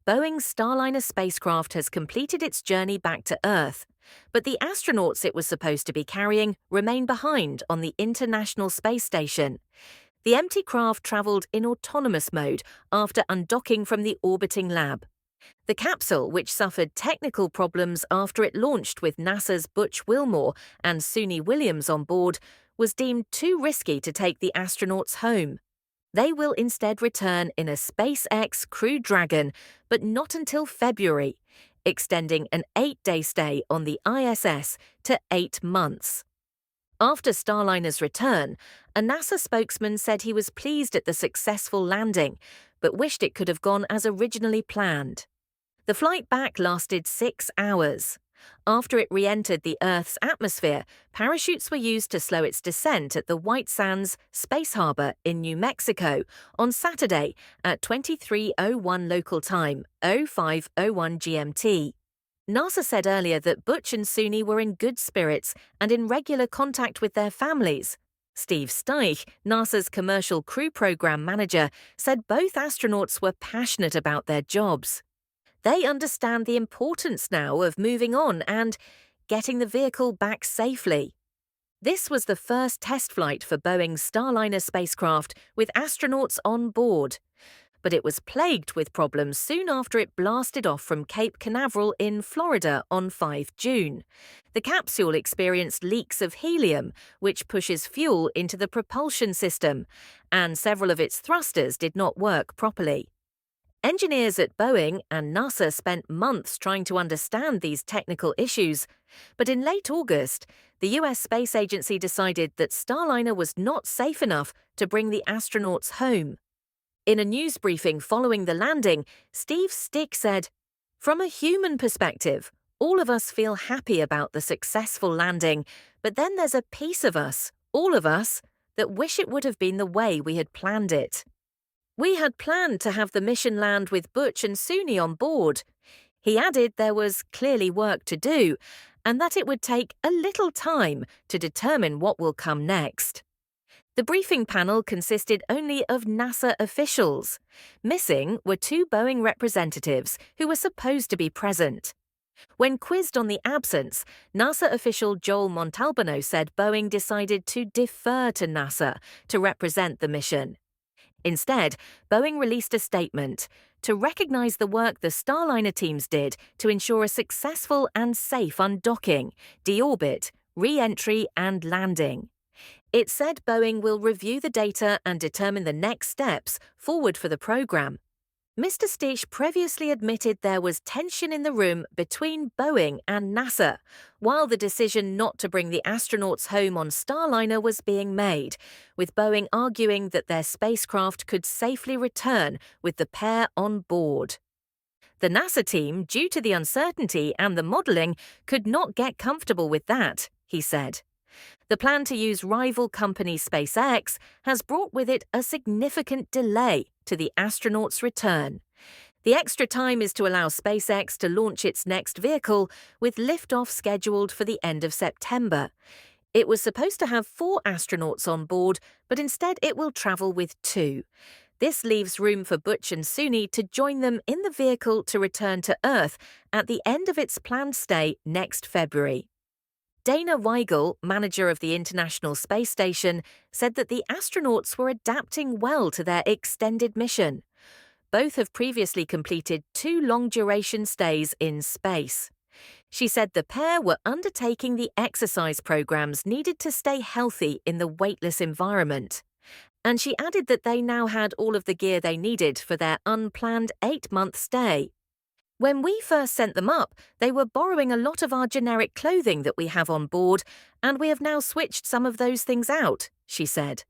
Boeing's Starliner spacecraft has completed its journey back to Earth, but the astronauts it was supposed to be carrying remain behind on the International Space Station. The empty craft traveled in autonomous mode after undocking from the orbiting lab. The capsule, which suffered technical problems after it launched with NASA's Butch Wilmore and Suni Williams on board, was deemed too risky to take the astronauts home. They will instead return in a SpaceX Crew Dragon, but not until February, extending an 8-day stay on the ISS to 8 months. After Starliner's return, a NASA spokesman said he was pleased at the successful landing, but wished it could have gone as originally planned. The flight back lasted 6 hours. After it re-entered the Earth's atmosphere, parachutes were used to slow its descent at the White Sands Space Harbor in New Mexico on Saturday at 23:01 local time, 05:01 GMT. NASA said earlier that Butch and Suni were in good spirits and in regular contact with their families. Steve Steich, NASA's Commercial Crew Program Manager, said both astronauts were passionate about their jobs. They understand the importance now of moving on and getting the vehicle back safely. This was the first test flight for Boeing's Starliner spacecraft with astronauts on board, but it was plagued with problems soon after it blasted off from Cape Canaveral in Florida on 5 June. The capsule experienced leaks of helium, which pushes fuel into the propulsion system, and several of its thrusters did not work properly. Engineers at Boeing and NASA spent months trying to understand these technical issues, but in late August, the US Space Agency decided that Starliner was not safe enough to bring the astronauts home. In a news briefing following the landing, Steve Stick said, "From a human perspective, all of us feel happy about the successful landing, but then there's a piece of us, all of us, that wish it would have been the way we had planned it. We had planned to have the mission land with Butch and Suni on board." He added there was clearly work to do, and that it would take a little time to determine what will come next. The briefing panel consisted only of NASA officials. Missing were 2 Boeing representatives who were supposed to be present. When quizzed on the absence, NASA official Joel Montalbano said Boeing decided to defer to NASA to represent the mission. Instead, Boeing released a statement to recognize the work the Starliner teams did to ensure a successful and safe undocking, deorbit, re-entry and landing. It said Boeing will review the data and determine the next steps forward for the program. Mr. Stich previously admitted there was tension in the room between Boeing and NASA while the decision not to bring the astronauts home on Starliner was being made, with Boeing arguing that their spacecraft could safely return with the pair on board. The NASA team, due to the uncertainty and the modeling, could not get comfortable with that, he said. The plan to use rival company SpaceX has brought with it a significant delay to the astronauts' return. The extra time is to allow SpaceX to launch its next vehicle, with liftoff scheduled for the end of September. It was supposed to have 4 astronauts on board, but instead it will travel with 2. This leaves room for Butch and Suni to join them in the vehicle to return to Earth at the end of its planned stay next February. Dana Weigel, manager of the International Space Station, said that the astronauts were adapting well to their extended mission. Both have previously completed 2 long-duration stays in space. She said the pair were undertaking the exercise programs needed to stay healthy in the weightless environment. And she added that they now had all of the gear they needed for their unplanned 8-month stay. "When we first sent them up, they were borrowing a lot of our generic clothing that we have on board, and we have now switched some of those things out," she said.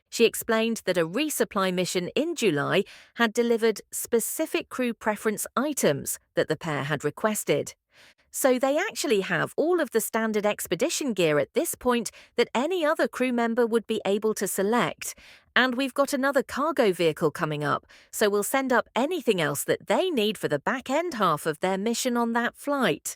She explained that a resupply mission in July had delivered specific crew preference items that the pair had requested. So they actually have all of the standard expedition gear at this point that any other crew member would be able to select. And we've got another cargo vehicle coming up, so we'll send up anything else that they need for the back-end half of their mission on that flight.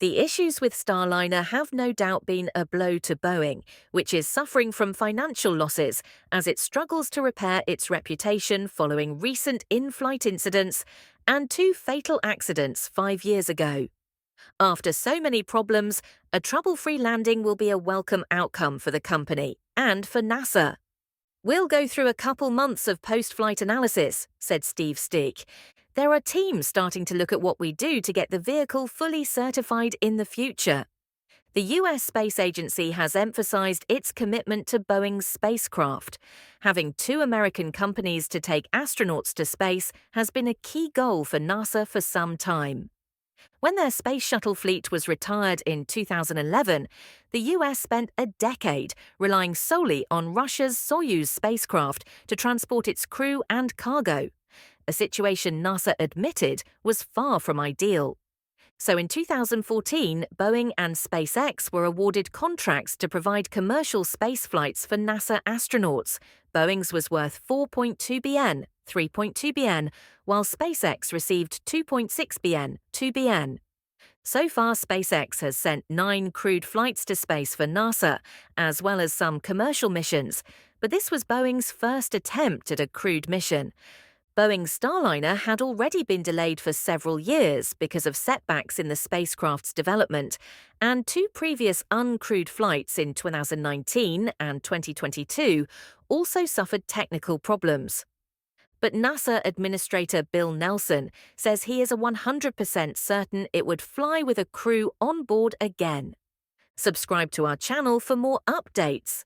The issues with Starliner have no doubt been a blow to Boeing, which is suffering from financial losses as it struggles to repair its reputation following recent in-flight incidents and 2 fatal accidents 5 years ago. After so many problems, a trouble-free landing will be a welcome outcome for the company and for NASA. "We'll go through a couple months of post-flight analysis," said Steve Stick. "There are teams starting to look at what we do to get the vehicle fully certified in the future." The US Space Agency has emphasized its commitment to Boeing's spacecraft. Having 2 American companies to take astronauts to space has been a key goal for NASA for some time. When their space shuttle fleet was retired in 2011, the US spent a decade relying solely on Russia's Soyuz spacecraft to transport its crew and cargo, a situation NASA admitted was far from ideal. So in 2014, Boeing and SpaceX were awarded contracts to provide commercial space flights for NASA astronauts. Boeing's was worth 4.2 BN, 3.2 BN, while SpaceX received 2.6 BN, 2 BN. So far, SpaceX has sent 9 crewed flights to space for NASA, as well as some commercial missions, but this was Boeing's first attempt at a crewed mission. Boeing Starliner had already been delayed for several years because of setbacks in the spacecraft's development, and 2 previous uncrewed flights in 2019 and 2022 also suffered technical problems. But NASA Administrator Bill Nelson says he is 100% certain it would fly with a crew on board again. Subscribe to our channel for more updates.